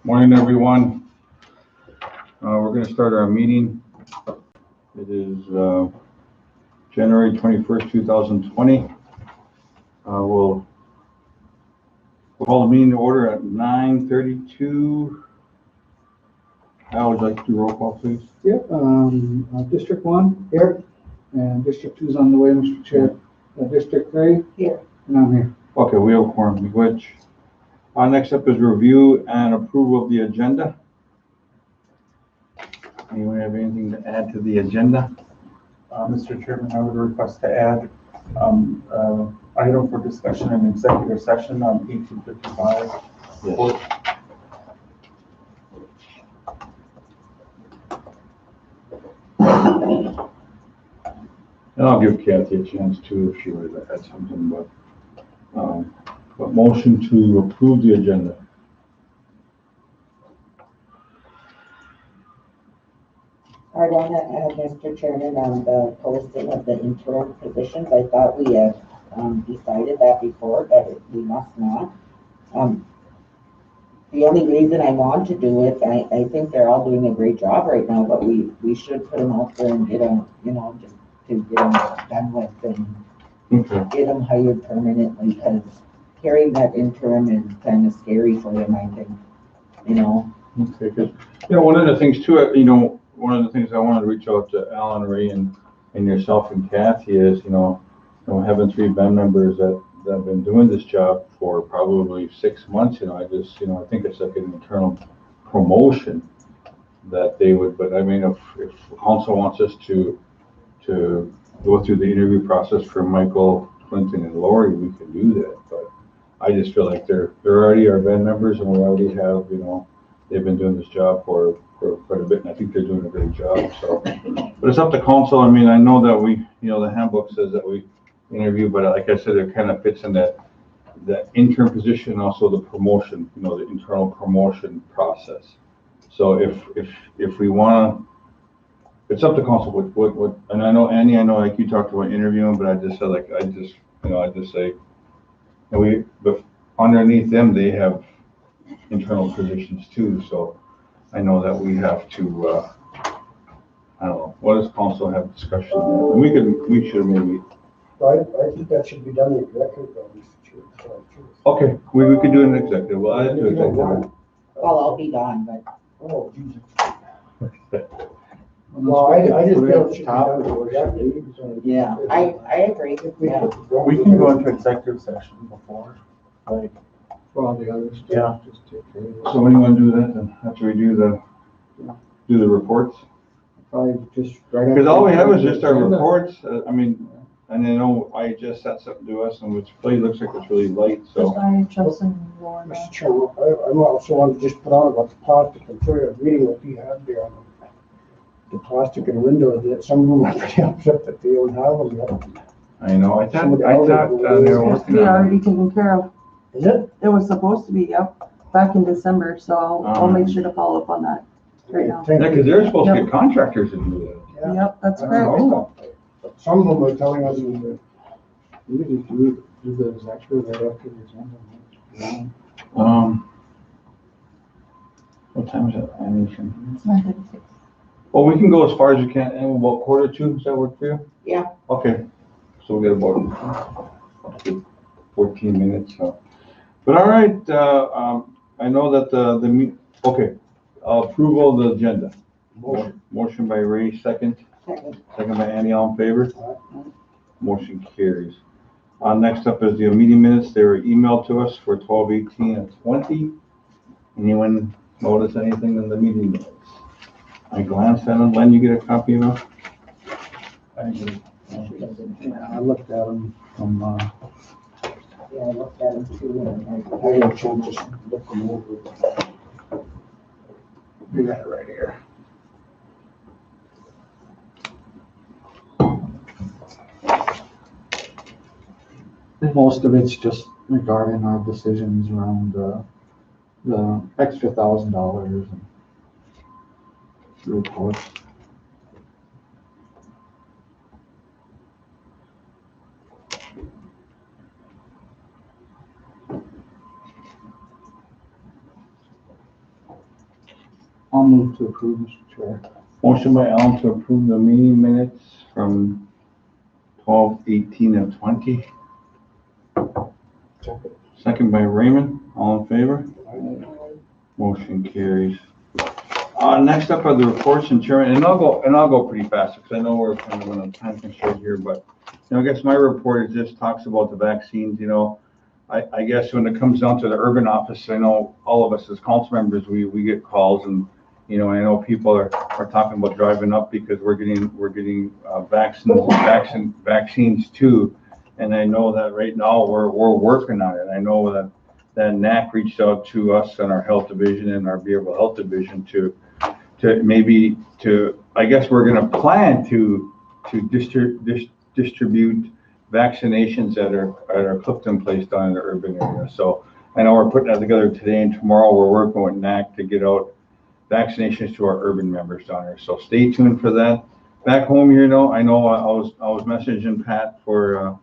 Morning, everyone. We're going to start our meeting. It is January 21st, 2020. We'll call the meeting to order at 9:32. Al, would you like to do roll call, please? Yeah, District 1 here, and District 2 is on the way, Mr. Chair. District 3 here, and I'm here. Okay, we have a quorum, which next up is review and approval of the agenda. Anyone have anything to add to the agenda? Mr. Chairman, I would request to add item for discussion in executive session on 1855. Yes. And I'll give Kathy a chance too if she would add something, but motion to approve the agenda. I want to add, Mr. Chairman, on the posting of the interim positions. I thought we had decided that before, but we must not. The only reason I want to do it, I think they're all doing a great job right now, but we should put them out there and get them, just to get them done with and get them hired permanently, because carrying that interim is kind of scary for them, I think, Okay, good. One of the things too, one of the things I wanted to reach out to Alan, Ray, and yourself and Kathy is, having 3 band members that have been doing this job for probably 6 months, I think it's like an internal promotion that they would, but I mean, if council wants us to go through the interview process for Michael, Clinton, and Lori, we can do that, but I just feel like they're already our band members, and we already have, they've been doing this job for quite a bit, and I think they're doing a great job, so. But it's up to council. I mean, I know that we, the handbook says that we interview, but like I said, it kind of fits in that interim position, also the promotion, the internal promotion process. So if we want to, it's up to council what, and I know Annie, like you talked about interviewing, but I just said I just say, but underneath them, they have internal positions too, so I know that we have to, I don't know, what does council have discussion? We should maybe. I think that should be done in executive, Mr. Chair. Okay, we could do an executive. Well, I do executive. Well, I'll be gone, but. Oh, Jesus. Well, I just feel it should be done. Yeah, I agree. Yeah. We can go into executive session before, like, For all the others. Yeah. Just take care of it. So when do you want to do that then? After we do the reports? Probably just right after. Because all we have is just our reports. And I know I just sent something to us, and which really looks like it's really light, so. Mr. Chairman, I also want to just put on about the plastic. I'm sorry, I was reading what you had there on the plastic and windows, that some of them are pretty upset that they don't have them yet. I know, I thought they were Supposed to working be on already it. taken care of. Is it? It was supposed to be, yep, back in December, so I'll make sure to follow up on that right now. Yeah, because they're supposed to get contractors to do that. Yep, that's I correct. don't know. Some of them are telling us that we need to do the executive right after the agenda. What time is it? It's 9:36. Well, we can go as far as you can, and about 1:45, does that work for you? Yeah. Okay, so we got about 14 minutes, so. But all right, I know that okay, approval of the agenda. Motion by Ray, second by Annie, all in favor? Motion carries. Next up is the meeting minutes. They were emailed to us for 12/18 and 20. Anyone notice anything in the meeting minutes? I glanced at them. Len, you get a copy of them? I agree. Yeah, I looked at them from, Yeah, I looked at them too. I had a chance to just look them over. We got it right here. Most of it's just regarding our decisions around the extra $1,000 and reports. I'll move to approve, Mr. Chair. Motion by Alan to approve the meeting minutes from 12/18 of 20. Second by Raymond, all in favor? Motion carries. Next up are the reports and chairman, and I'll go pretty fast because I know we're kind of on a time constraint here, but I guess my report is just talks about the vaccines. I guess when it comes down to the urban office, I know all of us as council members, we get calls, and I know people are talking about driving up because we're getting vaccines too, and I know that right now we're working on it. I know that NAC reached out to us and our health division and our behavioral health division to I guess we're going to plan to distribute vaccinations that are Clifton Place down in the urban area. So I know we're putting that together today, and tomorrow we're working with NAC to get out vaccinations to our urban members down there. So stay tuned for that. Back home here, I know I was messaging Pat for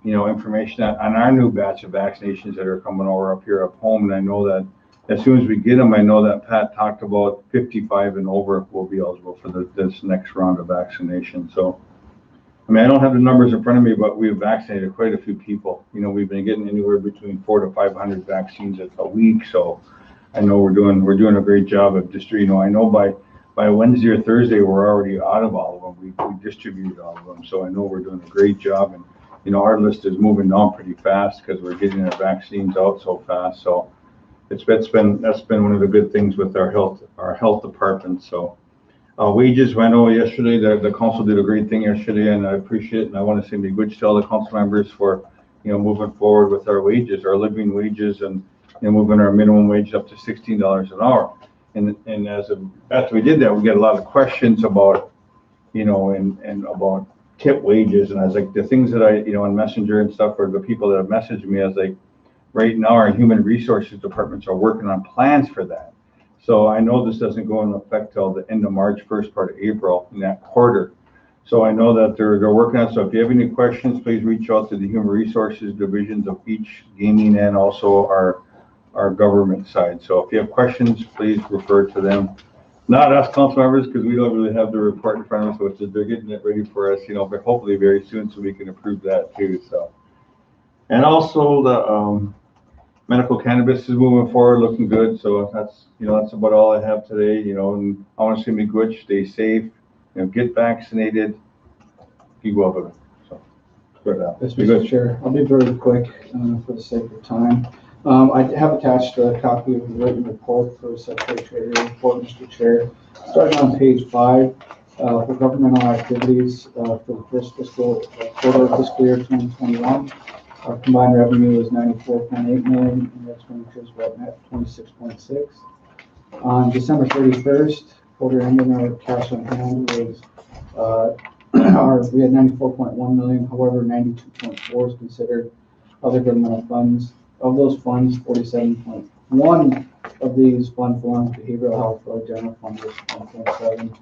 information on our new batch of vaccinations that are coming over up here at home, and I know that as soon as we get them, I know that Pat talked about 55 and over will be eligible for this next round of vaccination. So, I don't have the numbers in front of me, but we've vaccinated quite a few people. We've been getting anywhere between 400 to 500 vaccines a week. So, I know we're doing a great job of distributing. I know by Wednesday or Thursday we're already out of all of them. We distributed all of them. So I know we're doing a great job, and our list is moving on pretty fast because we're getting our vaccines out so fast. So. That's been one of the good things with our health department. So wages, I know yesterday the council did a great thing yesterday, and I appreciate it. And I want to say big good to all the council members for moving forward with our wages, our living wages, and moving our minimum wage up to $16 an hour. And after we did that, we got a lot of questions about and about tip wages, and I was like, the things that I on Messenger and stuff, or the people that have messaged me, I was like, right now, our human resources departments are working on plans for that. So I know this doesn't go into effect till the end of March, first part of April in that quarter. So I know that they're working on it. So if you have any questions, please reach out to the human resources divisions of each gaming and also our government side. So if you have questions, please refer to them. Not us council members, because we don't really have the report in front of us, so they're getting it ready for us, but hopefully very soon so we can approve that too. So, and also the medical cannabis is moving forward, looking good. So that's about all I have today. And I want to see me good, stay safe, get vaccinated, keep up with it. So good. Yes, Mr. Chair, I'll be very quick for the sake of time. I have attached a copy of the written report for Secretary Treasury report, Mr. Chair. Starting on page 5 for governmental activities for the first quarter of fiscal year 2021. Our combined revenue is $94.8 million, and expenditures were net 26.6. On December 31st, quarter ending, our cash on hand was we had $94.1 million. However, 92.4 is considered other governmental funds. Of those funds, 47.1 of these fund forms behavioral health, for our general fund was 1.7.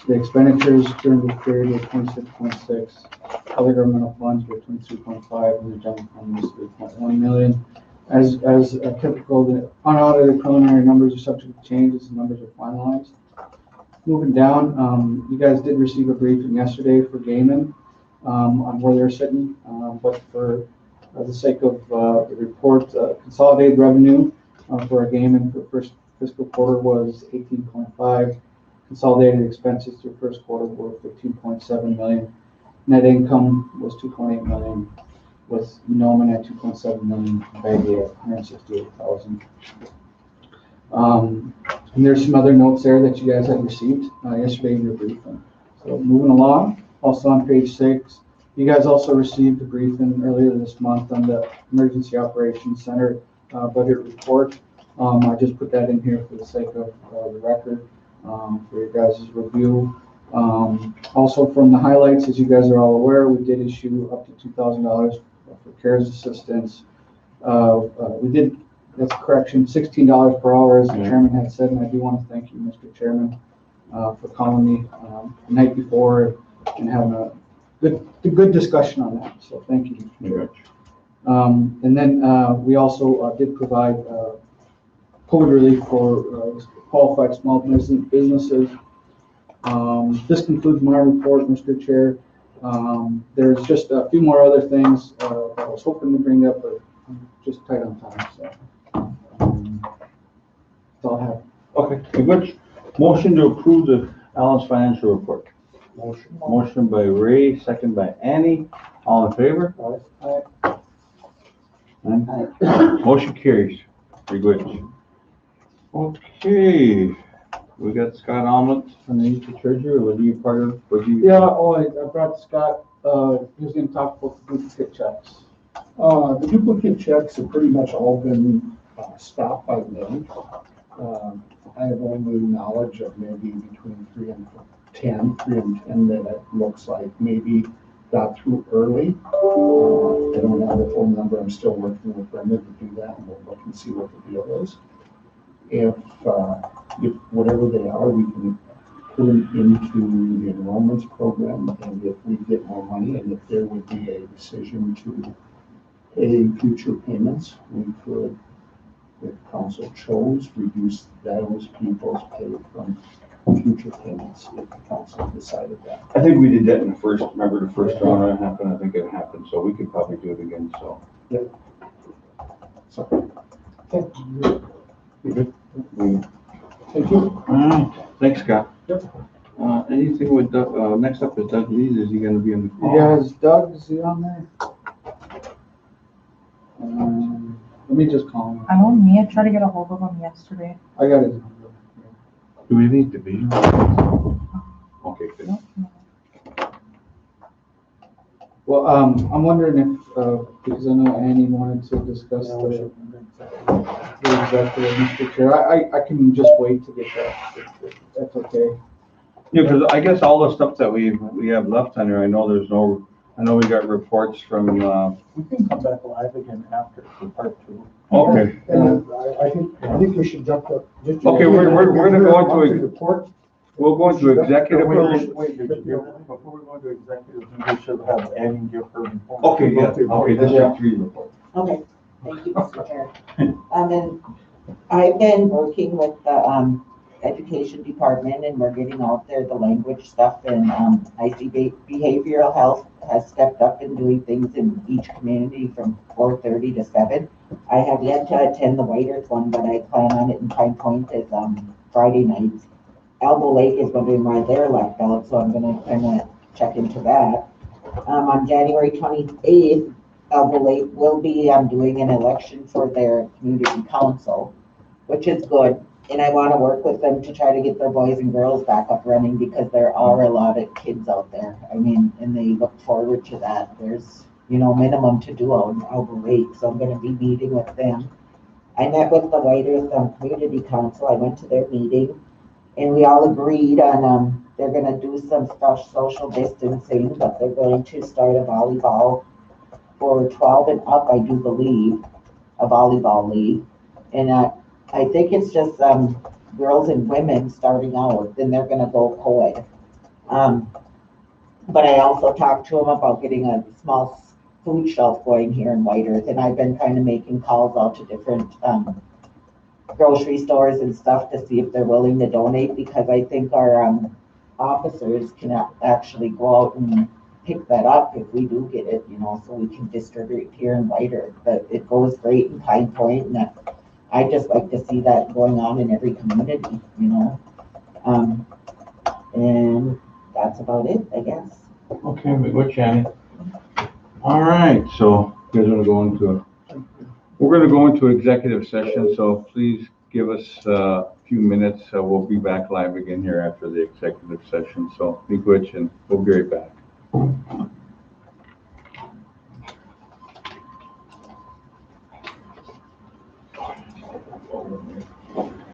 The expenditures during this period were 26.6. Other governmental funds were 23.5, and the general fund was 3.1 million. As typical, the unaudited preliminary numbers are subject to change as the numbers are finalized. Moving down, you guys did receive a briefing yesterday for Gaiman on where they're sitting, but for the sake of the report, consolidated revenue for our Gaiman for the first fiscal quarter was 18.5. Consolidated expenses through first quarter were 15.7 million. Net income was 2.8 million, with Noman at 2.7 million, Baggy at 168,000. And there's some other notes there that you guys had received yesterday in your briefing. So moving along, also on page 6, you guys also received a briefing earlier this month on the Emergency Operations Center budget report. I just put that in here for the sake of the record for your guys' review. Also from the highlights, as you guys are all aware, we did issue up to $2,000 for CARES assistance. We did, that's a correction, $16 per hour, as the chairman had said, and I do want to thank you, Mr. Chairman, for calling me the night before and having a good discussion on that. So thank you. And then we also did provide COVID relief for qualified small businesses. This concludes my report, Mr. Chair. There's just a few more other things that I was hoping to bring up, but I'm just tight on time, so. That's all I have. Okay, good. Motion to approve the Alan's financial report. Motion by Ray, second by Annie. All in favor? Aye. Motion carries. Very good. Okay, we got Scott Omelette underneath the treasurer. Was he part of, Yeah, I brought Scott, he was gonna talk about the duplicate checks. The duplicate checks have pretty much all been stopped by me. I have only knowledge of maybe between 3 and 10 that it looks like maybe got through early. I don't have the phone number. I'm still working with Brenda to do that, and we'll look and see what the deal is. If whatever they are, we can put them into the enrollments program, and if we get more money, and if there would be a decision to pay future payments, we could, if council chose, reduce those people's pay from future payments if the council decided that. I think we did that in the first, remember the first round that happened? I think it happened, so we could probably do it again, so. Yeah. So, thank you. Thank you. All right, thanks, Scott. Yep. Anything with Doug, next up is Doug Lees. Is he gonna be on the call? Yeah, is Doug, is he on there? Let me just call him. I know Mia tried to get a hold of him yesterday. I got his number. Do we need to be? Okay, good. Well, I'm wondering if, because I know Annie wanted to discuss the executive, Mr. Chair, I can just wait to get that, if that's okay. Yeah, because I guess all the stuff that we have left on here, I know we got reports from, We can come back live again after for part 2. okay. And I think we should jump up. Okay, we're gonna go into report. We'll go into executive. Wait, before we go into executive, we should have Annie give her report. Okay, yeah, okay, District 3 report. Okay, thank you, Mr. Chair. And then I've been working with the education department, and we're getting out there the language stuff, and I see behavioral health has stepped up in doing things in each community from 4:30 to 7. I have yet to attend the White Earth one, but I plan on it in Pine Point is Friday nights. Elbow Lake is wondering why they're left out, so I'm gonna kind of check into that. On January 28th, Elbow Lake will be doing an election for their community council, which is good. And I want to work with them to try to get their boys and girls back up running, because there are a lot of kids out there. I mean, and they look forward to that. There's, minimum to do on Elbow Lake, so I'm going to be meeting with them. I met with the White Earth Community Council. I went to their meeting, and we all agreed on they're going to do some stuff, social distancing, but they're going to start a volleyball for 12 and up, I do believe, a volleyball league. And I think it's just girls and women starting out, then they're gonna go co-ed. But I also talked to them about getting a small food shelf going here in White Earth, and I've been kind of making calls out to different grocery stores and stuff to see if they're willing to donate, because I think our officers can actually go out and pick that up if we do get it, so we can distribute here in White Earth. But it goes great in Pine Point, and I just like to see that going on in every community, and that's about it, I guess. Okay, we go, Shannon. All right, so we're gonna go into executive session, so please give us a few minutes. We'll be back live again here after the executive session, so be quick and we'll be right back.